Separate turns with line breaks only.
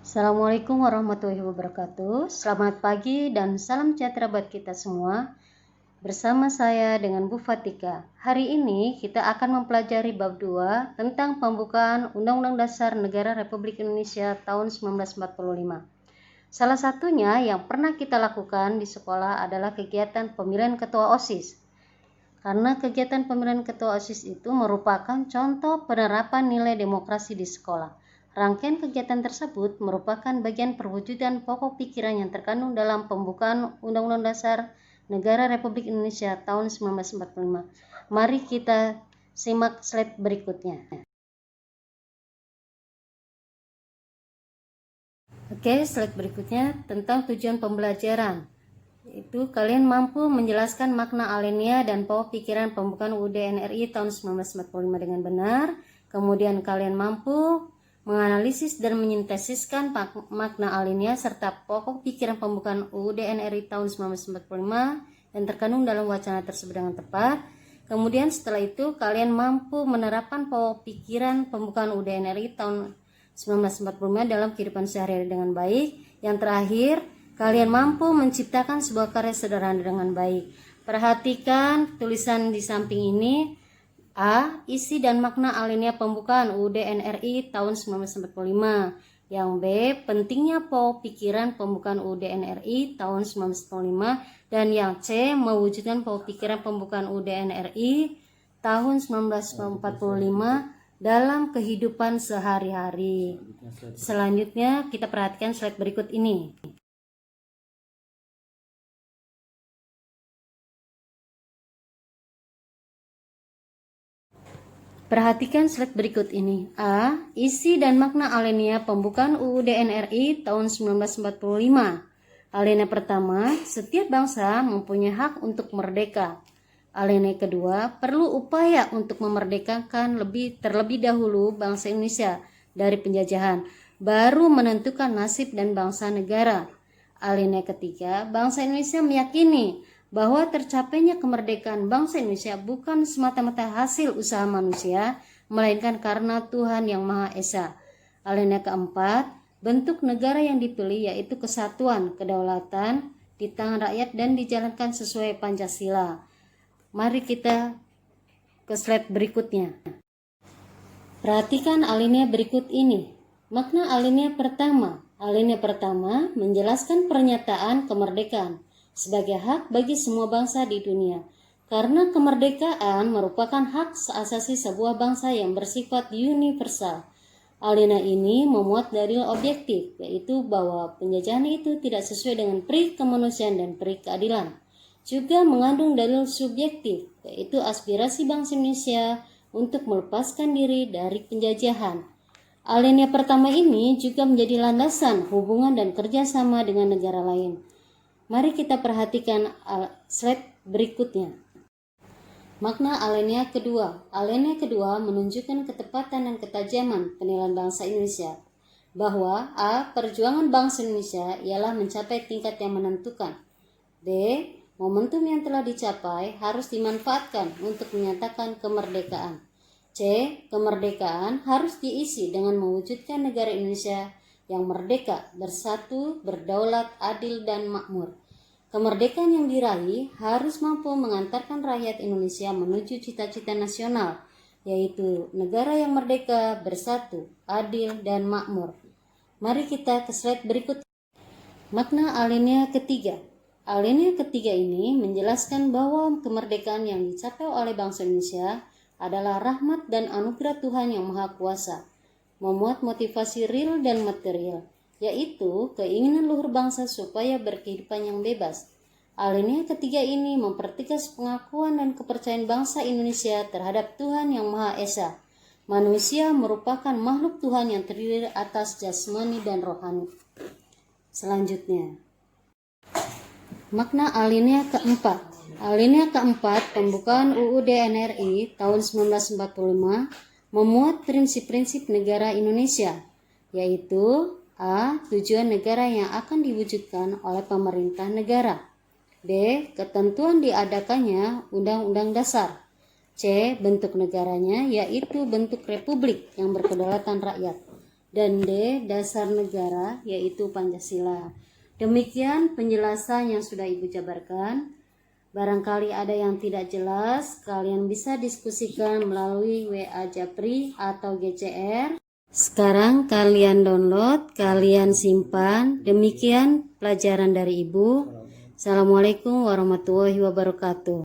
Assalamualaikum warahmatullahi wabarakatuh. Selamat pagi dan salam sejahtera buat kita semua. Bersama saya dengan Bu Fatika. Hari ini kita akan mempelajari bab 2 tentang pembukaan Undang-Undang Dasar Negara Republik Indonesia tahun 1945. Salah satunya yang pernah kita lakukan di sekolah adalah kegiatan pemilihan ketua OSIS. Karena kegiatan pemilihan ketua OSIS itu merupakan contoh penerapan nilai demokrasi di sekolah. Rangkaian kegiatan tersebut merupakan bagian perwujudan pokok pikiran yang terkandung dalam pembukaan Undang-Undang Dasar Negara Republik Indonesia tahun 1945. Mari kita simak slide berikutnya. Oke, slide berikutnya tentang tujuan pembelajaran. Itu kalian mampu menjelaskan makna alinea dan pokok pikiran pembukaan UUD NRI tahun 1945 dengan benar. Kemudian kalian mampu menganalisis dan menyintesiskan makna alinea serta pokok pikiran pembukaan UUD NRI tahun 1945 yang terkandung dalam wacana tersebut dengan tepat. Kemudian setelah itu kalian mampu menerapkan pokok pikiran pembukaan UUD NRI tahun 1945 dalam kehidupan sehari-hari dengan baik. Yang terakhir, kalian mampu menciptakan sebuah karya sederhana dengan baik. Perhatikan tulisan di samping ini. A. Isi dan makna alinea pembukaan UUD NRI tahun 1945. Yang B. Pentingnya pokok pikiran pembukaan UUD NRI tahun 1945. Dan yang C. Mewujudkan pokok pikiran pembukaan UUD NRI tahun 1945 dalam kehidupan sehari-hari. Selanjutnya kita perhatikan slide berikut ini. Perhatikan slide berikut ini. A. Isi dan makna alinea pembukaan UUD NRI tahun 1945. Alinea pertama, setiap bangsa mempunyai hak untuk merdeka. Alinea kedua, perlu upaya untuk memerdekakan terlebih dahulu bangsa Indonesia dari penjajahan, baru menentukan nasib dan bangsa negara. Alinea ketiga, bangsa Indonesia meyakini bahwa tercapainya kemerdekaan bangsa Indonesia bukan semata-mata hasil usaha manusia, melainkan karena Tuhan Yang Maha Esa. Alinea keempat, bentuk negara yang dipilih yaitu kesatuan, kedaulatan di tangan rakyat dan dijalankan sesuai Pancasila. Mari kita ke slide berikutnya. Perhatikan alinea berikut ini. Makna alinea pertama. Alinea pertama menjelaskan pernyataan kemerdekaan sebagai hak bagi semua bangsa di dunia. Karena kemerdekaan merupakan hak asasi sebuah bangsa yang bersifat universal. Alinea ini memuat dalil objektif, yaitu bahwa penjajahan itu tidak sesuai dengan pri kemanusiaan dan pri keadilan. Juga mengandung dalil subjektif, yaitu aspirasi bangsa Indonesia untuk melepaskan diri dari penjajahan. Alinea pertama ini juga menjadi landasan hubungan dan kerjasama dengan negara lain. Mari kita perhatikan slide berikutnya. Makna alinea kedua. Alinea kedua menunjukkan ketepatan dan ketajaman penilaian bangsa Indonesia bahwa A. Perjuangan bangsa Indonesia ialah mencapai tingkat yang menentukan. B. Momentum yang telah dicapai harus dimanfaatkan untuk menyatakan kemerdekaan. C. Kemerdekaan harus diisi dengan mewujudkan negara Indonesia yang merdeka, bersatu, berdaulat, adil, dan makmur. Kemerdekaan yang diraih harus mampu mengantarkan rakyat Indonesia menuju cita-cita nasional, yaitu negara yang merdeka, bersatu, adil, dan makmur. Mari kita ke slide berikut. Makna alinea ketiga. Alinea ketiga ini menjelaskan bahwa kemerdekaan yang dicapai oleh bangsa Indonesia adalah rahmat dan anugerah Tuhan Yang Maha Kuasa, memuat motivasi real dan material, yaitu keinginan luhur bangsa supaya berkehidupan yang bebas. Alinea ketiga ini mempertegas pengakuan dan kepercayaan bangsa Indonesia terhadap Tuhan Yang Maha Esa. Manusia merupakan makhluk Tuhan yang terdiri atas jasmani dan rohani. Selanjutnya, makna alinea keempat. Alinea keempat pembukaan UUD NRI tahun 1945 memuat prinsip-prinsip negara Indonesia, yaitu A. Tujuan negara yang akan diwujudkan oleh pemerintah negara. B. Ketentuan diadakannya Undang-Undang Dasar. C. Bentuk negaranya yaitu bentuk republik yang berkedaulatan rakyat. dan D. Dasar negara, yaitu Pancasila. Demikian penjelasan yang sudah Ibu jabarkan. Barangkali ada yang tidak jelas, kalian bisa diskusikan melalui WA Japri atau GCR. Sekarang kalian download, kalian simpan. Demikian pelajaran dari Ibu. Assalamualaikum warahmatullahi wabarakatuh.